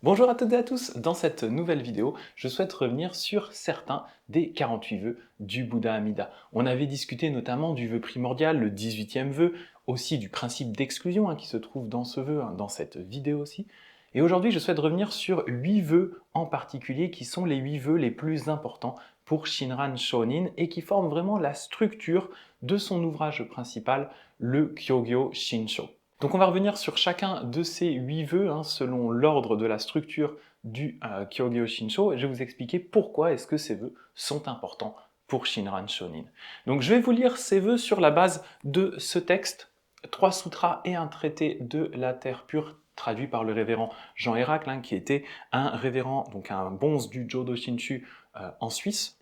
Bonjour à toutes et à tous, dans cette nouvelle vidéo, je souhaite revenir sur certains des 48 vœux du Bouddha Amida. On avait discuté notamment du vœu primordial, le 18e vœu, aussi du principe d'exclusion qui se trouve dans ce vœu, dans cette vidéo aussi. Et aujourd'hui, je souhaite revenir sur 8 vœux en particulier qui sont les 8 vœux les plus importants pour Shinran Shonin et qui forment vraiment la structure de son ouvrage principal, le Kyogyo Shinsho. Donc on va revenir sur chacun de ces 8 vœux selon l'ordre de la structure du Kyogyo Shinsho et je vais vous expliquer pourquoi est-ce que ces vœux sont importants pour Shinran Shonin. Donc je vais vous lire ces vœux sur la base de ce texte, 3 sutras et un traité de la terre pure traduit par le révérend Jean Héracle, qui était un révérend, donc un bonze du Jodo Shinshu en Suisse.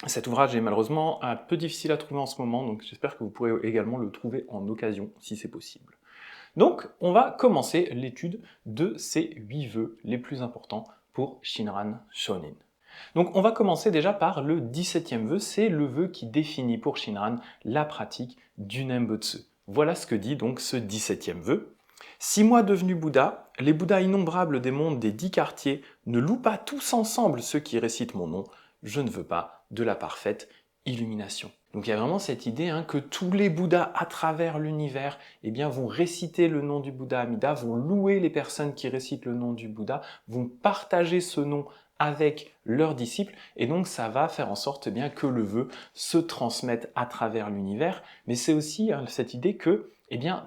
Cet ouvrage est malheureusement un peu difficile à trouver en ce moment, donc j'espère que vous pourrez également le trouver en occasion si c'est possible. Donc, on va commencer l'étude de ces 8 vœux les plus importants pour Shinran Shonin. Donc, on va commencer déjà par le 17e vœu, c'est le vœu qui définit pour Shinran la pratique du Nembutsu. Voilà ce que dit donc ce 17e vœu. Si moi devenu Bouddha, les Bouddhas innombrables des mondes des 10 quartiers ne louent pas tous ensemble ceux qui récitent mon nom, je ne veux pas de la parfaite illumination. Donc il y a vraiment cette idée que tous les Bouddhas à travers l'univers vont réciter le nom du Bouddha Amida, vont louer les personnes qui récitent le nom du Bouddha, vont partager ce nom avec leurs disciples, et donc ça va faire en sorte que le vœu se transmette à travers l'univers, mais c'est aussi cette idée que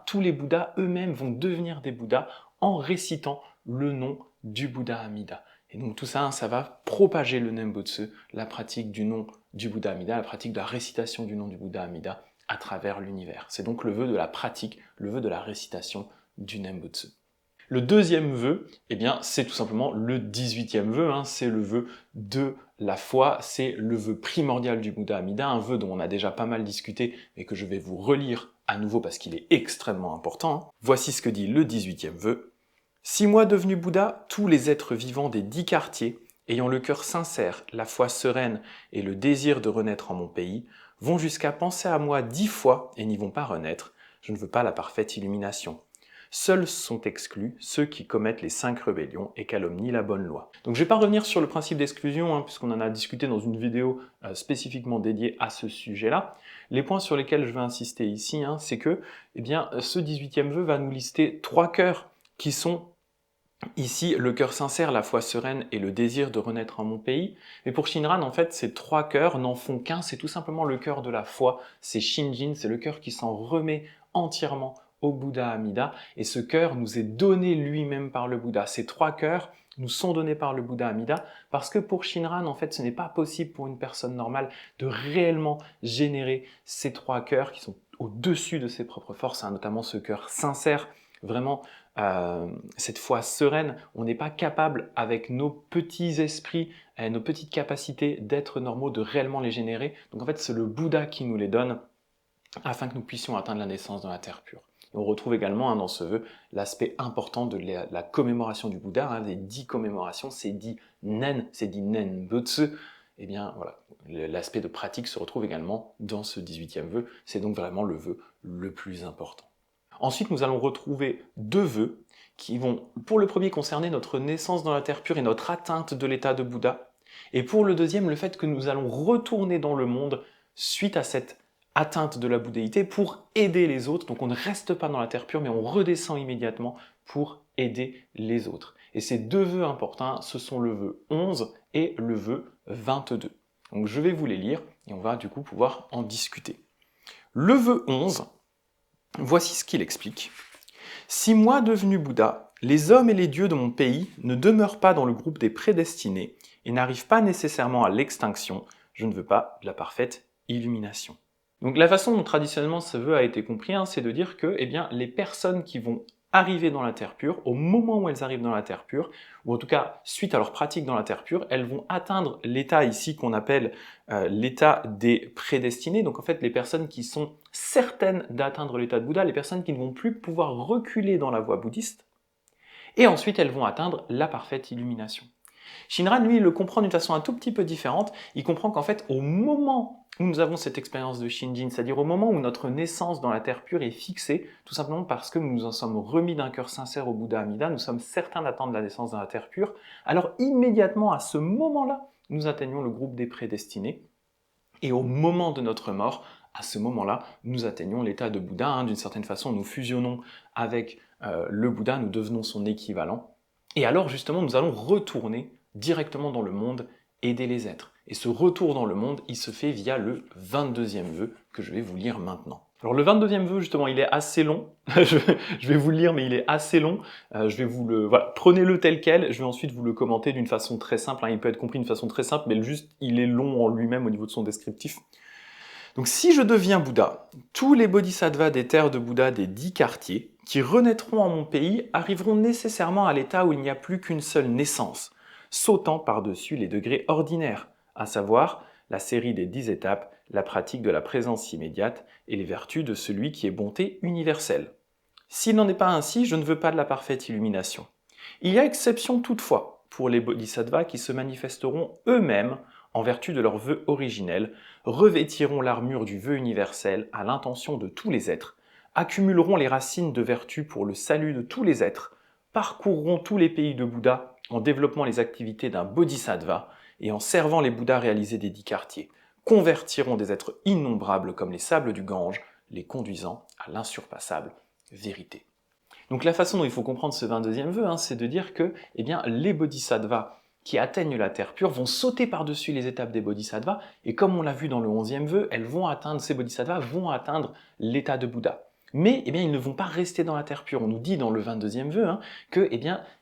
tous les Bouddhas eux-mêmes vont devenir des Bouddhas en récitant le nom du Bouddha Amida. Et donc tout ça, ça va propager le Nembutsu, la pratique du nom du Bouddha Amida, la pratique de la récitation du nom du Bouddha Amida à travers l'univers. C'est donc le vœu de la pratique, le vœu de la récitation du Nembutsu. Le deuxième vœu, c'est tout simplement le 18e vœu, c'est le vœu de la foi, c'est le vœu primordial du Bouddha Amida, un vœu dont on a déjà pas mal discuté, mais que je vais vous relire à nouveau parce qu'il est extrêmement important. Voici ce que dit le 18e vœu. Si moi devenu Bouddha, tous les êtres vivants des 10 quartiers, ayant le cœur sincère, la foi sereine et le désir de renaître en mon pays, vont jusqu'à penser à moi 10 fois et n'y vont pas renaître, je ne veux pas la parfaite illumination. Seuls sont exclus ceux qui commettent les 5 rébellions et calomnient la bonne loi. Donc je ne vais pas revenir sur le principe d'exclusion, puisqu'on en a discuté dans une vidéo spécifiquement dédiée à ce sujet-là. Les points sur lesquels je vais insister ici, c'est que ce 18e vœu va nous lister 3 cœurs qui sont ici, le cœur sincère, la foi sereine et le désir de renaître en mon pays. Mais pour Shinran, en fait, ces 3 cœurs n'en font qu'un, c'est tout simplement le cœur de la foi, c'est Shinjin, c'est le cœur qui s'en remet entièrement au Bouddha Amida, et ce cœur nous est donné lui-même par le Bouddha. Ces 3 cœurs nous sont donnés par le Bouddha Amida, parce que pour Shinran, en fait, ce n'est pas possible pour une personne normale de réellement générer ces 3 cœurs qui sont au-dessus de ses propres forces, notamment ce cœur sincère, vraiment cette foi sereine. On n'est pas capable, avec nos petits esprits, nos petites capacités d'être normaux, de réellement les générer. Donc en fait, c'est le Bouddha qui nous les donne, afin que nous puissions atteindre la naissance dans la terre pure. Et on retrouve également dans ce vœu l'aspect important de la commémoration du Bouddha, les 10 commémorations, c'est dit nen, c'est dit nenbutsu. Voilà, l'aspect de pratique se retrouve également dans ce 18e vœu, c'est donc vraiment le vœu le plus important. Ensuite, nous allons retrouver 2 vœux qui vont, pour le premier, concerner notre naissance dans la terre pure et notre atteinte de l'état de Bouddha, et pour le deuxième, le fait que nous allons retourner dans le monde suite à cette atteinte de la bouddhéité pour aider les autres. Donc on ne reste pas dans la terre pure, mais on redescend immédiatement pour aider les autres. Et ces 2 vœux importants, ce sont le vœu 11 et le vœu 22. Donc je vais vous les lire et on va du coup pouvoir en discuter. Le vœu 11, voici ce qu'il explique. Si moi devenu Bouddha, les hommes et les dieux de mon pays ne demeurent pas dans le groupe des prédestinés et n'arrivent pas nécessairement à l'extinction, je ne veux pas de la parfaite illumination. Donc la façon dont traditionnellement ce vœu a été compris, c'est de dire que les personnes qui vont arriver dans la terre pure, au moment où elles arrivent dans la terre pure, ou en tout cas suite à leur pratique dans la terre pure, elles vont atteindre l'état ici qu'on appelle l'état des prédestinés, donc en fait les personnes qui sont certaines d'atteindre l'état de Bouddha, les personnes qui ne vont plus pouvoir reculer dans la voie bouddhiste, et ensuite elles vont atteindre la parfaite illumination. Shinran, lui, le comprend d'une façon un tout petit peu différente, il comprend qu'en fait au moment où nous avons cette expérience de Shinjin, c'est-à-dire au moment où notre naissance dans la terre pure est fixée, tout simplement parce que nous nous en sommes remis d'un cœur sincère au Bouddha Amida, nous sommes certains d'attendre la naissance dans la terre pure, alors immédiatement à ce moment-là, nous atteignons le groupe des prédestinés, et au moment de notre mort, à ce moment-là, nous atteignons l'état de Bouddha, hein, d'une certaine façon, nous fusionnons avec le Bouddha, nous devenons son équivalent, et alors justement nous allons retourner directement dans le monde, aider les êtres. Et ce retour dans le monde, il se fait via le 22e vœu que je vais vous lire maintenant. Alors le 22e vœu, justement, il est assez long. je vais vous le lire, mais il est assez long. Je vais vous le... Voilà, prenez-le tel quel. Je vais ensuite vous le commenter d'une façon très simple, hein. Il peut être compris d'une façon très simple, mais juste, il est long en lui-même au niveau de son descriptif. Donc si je deviens Bouddha, tous les bodhisattvas des terres de Bouddha des 10 quartiers qui renaîtront en mon pays arriveront nécessairement à l'état où il n'y a plus qu'une seule naissance, sautant par-dessus les degrés ordinaires, à savoir la série des 10 étapes, la pratique de la présence immédiate et les vertus de celui qui est bonté universelle. S'il n'en est pas ainsi, je ne veux pas de la parfaite illumination. Il y a exception toutefois pour les bodhisattvas qui se manifesteront eux-mêmes en vertu de leur vœu originel, revêtiront l'armure du vœu universel à l'intention de tous les êtres, accumuleront les racines de vertu pour le salut de tous les êtres, parcourront tous les pays de Bouddha en développant les activités d'un bodhisattva et en servant les Bouddhas réalisés des 10 quartiers, convertiront des êtres innombrables comme les sables du Gange, les conduisant à l'insurpassable vérité. Donc la façon dont il faut comprendre ce 22e vœu, hein, c'est de dire que les bodhisattvas qui atteignent la terre pure vont sauter par-dessus les étapes des bodhisattvas, et comme on l'a vu dans le 11e vœu, ces bodhisattvas vont atteindre l'état de Bouddha. Mais ils ne vont pas rester dans la terre pure. On nous dit dans le 22e vœu que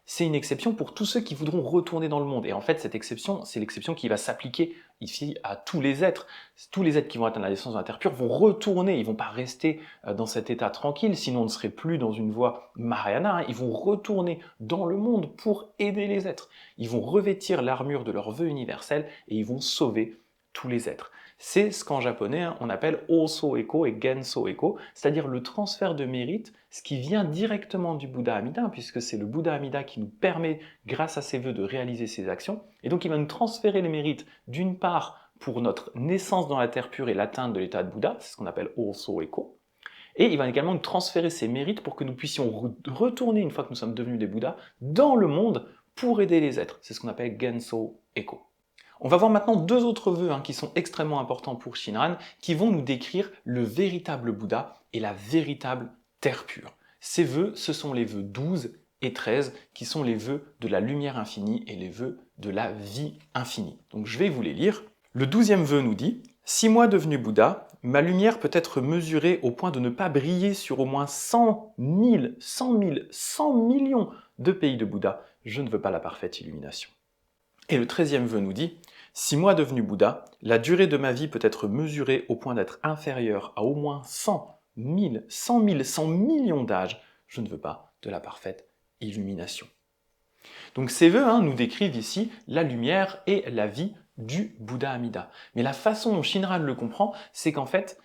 c'est une exception pour tous ceux qui voudront retourner dans le monde. Et en fait, cette exception, c'est l'exception qui va s'appliquer ici à tous les êtres. Tous les êtres qui vont atteindre la naissance dans la terre pure vont retourner, ils ne vont pas rester dans cet état tranquille, sinon on ne serait plus dans une voie Mahayana. Ils vont retourner dans le monde pour aider les êtres. Ils vont revêtir l'armure de leur vœu universel et ils vont sauver tous les êtres. C'est ce qu'en japonais on appelle Oso Eko et Genso Eko, c'est-à-dire le transfert de mérite, ce qui vient directement du Bouddha Amida, puisque c'est le Bouddha Amida qui nous permet, grâce à ses vœux, de réaliser ses actions. Et donc il va nous transférer les mérites, d'une part, pour notre naissance dans la terre pure et l'atteinte de l'état de Bouddha, c'est ce qu'on appelle Oso Eko. Et il va également nous transférer ces mérites pour que nous puissions retourner, une fois que nous sommes devenus des Bouddhas, dans le monde pour aider les êtres. C'est ce qu'on appelle Genso Eko. On va voir maintenant deux autres vœux qui sont extrêmement importants pour Shinran, qui vont nous décrire le véritable Bouddha et la véritable terre pure. Ces vœux, ce sont les vœux 12 et 13, qui sont les vœux de la lumière infinie et les vœux de la vie infinie. Donc je vais vous les lire. Le 12e vœu nous dit « Si moi devenu Bouddha, ma lumière peut être mesurée au point de ne pas briller sur au moins 100 000, 100 000, 100 millions de pays de Bouddha, je ne veux pas la parfaite illumination. » Et le 13e vœu nous dit « Si moi devenu Bouddha, la durée de ma vie peut être mesurée au point d'être inférieure à au moins 100 000, 100 000, 100 millions d'âges, je ne veux pas de la parfaite illumination. » Donc ces vœux nous décrivent ici la lumière et la vie du Bouddha Amida. Mais la façon dont Shinran le comprend, c'est qu'en fait,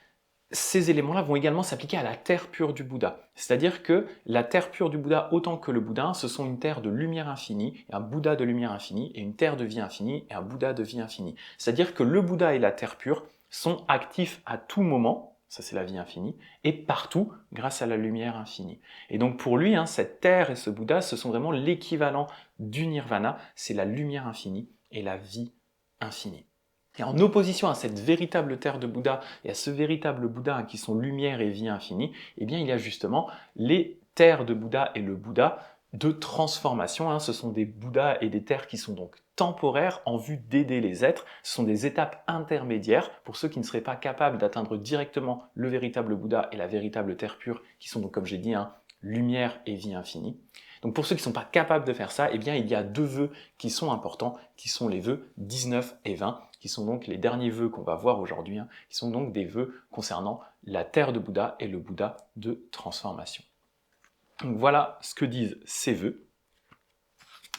ces éléments-là vont également s'appliquer à la terre pure du Bouddha. C'est-à-dire que la terre pure du Bouddha, autant que le Bouddha, ce sont une terre de lumière infinie, un Bouddha de lumière infinie, et une terre de vie infinie, et un Bouddha de vie infinie. C'est-à-dire que le Bouddha et la terre pure sont actifs à tout moment, ça c'est la vie infinie, et partout grâce à la lumière infinie. Et donc pour lui, cette terre et ce Bouddha, ce sont vraiment l'équivalent du nirvana, c'est la lumière infinie et la vie infinie. Et en opposition à cette véritable terre de Bouddha et à ce véritable Bouddha qui sont lumière et vie infinie, il y a justement les terres de Bouddha et le Bouddha de transformation. Ce sont des Bouddhas et des terres qui sont donc temporaires en vue d'aider les êtres. Ce sont des étapes intermédiaires pour ceux qui ne seraient pas capables d'atteindre directement le véritable Bouddha et la véritable terre pure, qui sont donc, comme j'ai dit, lumière et vie infinie. Donc pour ceux qui ne sont pas capables de faire ça, il y a deux vœux qui sont importants, qui sont les vœux 19 et 20, qui sont donc les derniers vœux qu'on va voir aujourd'hui, qui sont donc des vœux concernant la terre de Bouddha et le Bouddha de transformation. Donc voilà ce que disent ces vœux.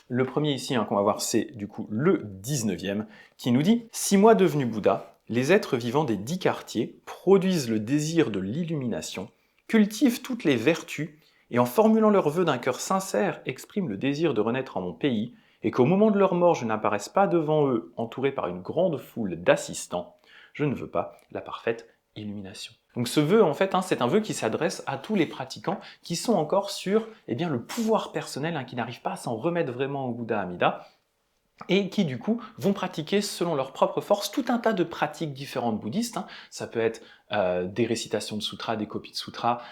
Le premier ici qu'on va voir, c'est du coup le 19e, qui nous dit « Si moi devenu Bouddha, les êtres vivants des 10 quartiers produisent le désir de l'illumination, cultivent toutes les vertus, et en formulant leurs vœux d'un cœur sincère, expriment le désir de renaître en mon pays, et qu'au moment de leur mort je n'apparaisse pas devant eux, entouré par une grande foule d'assistants, je ne veux pas la parfaite illumination. Donc ce vœu, en fait, c'est un vœu qui s'adresse à tous les pratiquants qui sont encore sur le pouvoir personnel, qui n'arrivent pas à s'en remettre vraiment au Bouddha Amida, et qui du coup vont pratiquer selon leur propre force tout un tas de pratiques différentes bouddhistes. Ça peut être des récitations de sutras, des copies de sutras,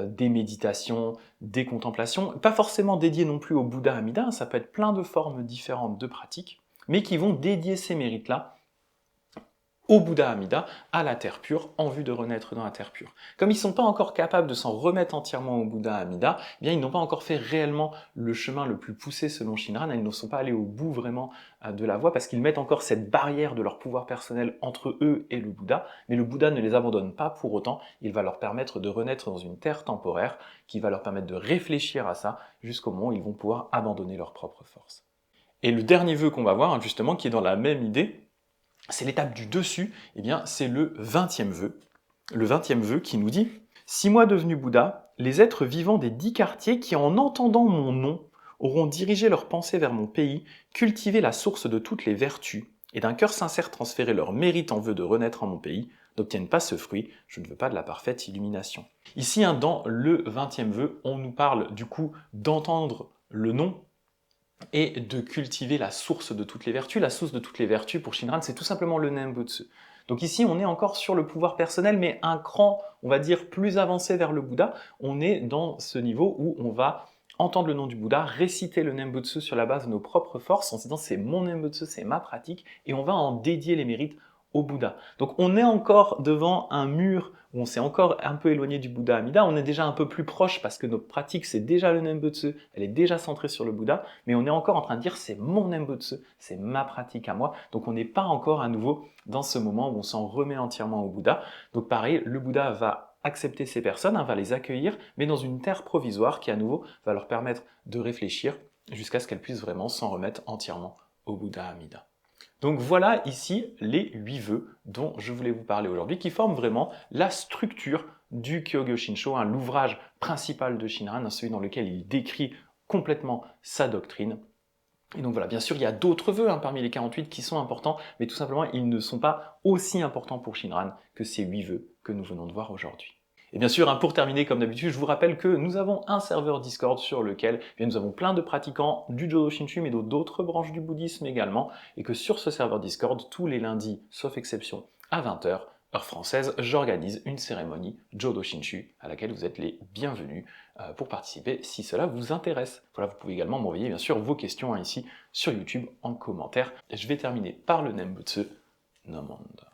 des méditations, des contemplations, pas forcément dédiées non plus au Bouddha Amida, ça peut être plein de formes différentes de pratiques, mais qui vont dédier ces mérites-là au Bouddha Amida, à la terre pure, en vue de renaître dans la terre pure. Comme ils ne sont pas encore capables de s'en remettre entièrement au Bouddha Amida, eh bien ils n'ont pas encore fait réellement le chemin le plus poussé selon Shinran, ils ne sont pas allés au bout vraiment de la voie, parce qu'ils mettent encore cette barrière de leur pouvoir personnel entre eux et le Bouddha, mais le Bouddha ne les abandonne pas pour autant, il va leur permettre de renaître dans une terre temporaire, qui va leur permettre de réfléchir à ça, jusqu'au moment où ils vont pouvoir abandonner leur propre force. Et le dernier vœu qu'on va voir, justement, qui est dans la même idée, c'est l'étape du dessus, c'est le 20e vœu. Le 20e vœu qui nous dit « Si moi devenu Bouddha, les êtres vivants des 10 quartiers qui en entendant mon nom auront dirigé leurs pensées vers mon pays, cultivé la source de toutes les vertus, et d'un cœur sincère transféré leur mérite en vœu de renaître en mon pays, n'obtiennent pas ce fruit, je ne veux pas de la parfaite illumination. » Ici, dans le 20e vœu, on nous parle du coup d'entendre le nom et de cultiver la source de toutes les vertus. La source de toutes les vertus, pour Shinran, c'est tout simplement le Nembutsu. Donc ici, on est encore sur le pouvoir personnel, mais un cran, on va dire, plus avancé vers le Bouddha. On est dans ce niveau où on va entendre le nom du Bouddha, réciter le Nembutsu sur la base de nos propres forces, en se disant c'est mon Nembutsu, c'est ma pratique, et on va en dédier les mérites au Bouddha. Donc on est encore devant un mur où on s'est encore un peu éloigné du Bouddha Amida, on est déjà un peu plus proche parce que notre pratique c'est déjà le Nembutsu, elle est déjà centrée sur le Bouddha, mais on est encore en train de dire c'est mon Nembutsu, c'est ma pratique à moi, donc on n'est pas encore à nouveau dans ce moment où on s'en remet entièrement au Bouddha. Donc pareil, le Bouddha va accepter ces personnes, va les accueillir, mais dans une terre provisoire qui à nouveau va leur permettre de réfléchir jusqu'à ce qu'elles puissent vraiment s'en remettre entièrement au Bouddha Amida. Donc voilà ici les 8 vœux dont je voulais vous parler aujourd'hui, qui forment vraiment la structure du Kyogyo Shinsho, l'ouvrage principal de Shinran, celui dans lequel il décrit complètement sa doctrine. Et donc voilà, bien sûr, il y a d'autres vœux parmi les 48 qui sont importants, mais tout simplement, ils ne sont pas aussi importants pour Shinran que ces 8 vœux que nous venons de voir aujourd'hui. Et bien sûr, pour terminer, comme d'habitude, je vous rappelle que nous avons un serveur Discord sur lequel nous avons plein de pratiquants du Jodo Shinshu, mais d'autres branches du bouddhisme également, et que sur ce serveur Discord, tous les lundis, sauf exception, à 20 h, heure française, j'organise une cérémonie Jodo Shinshu à laquelle vous êtes les bienvenus pour participer si cela vous intéresse. Voilà, vous pouvez également m'envoyer bien sûr vos questions ici sur YouTube en commentaire. Et je vais terminer par le Nembutsu. No Monda.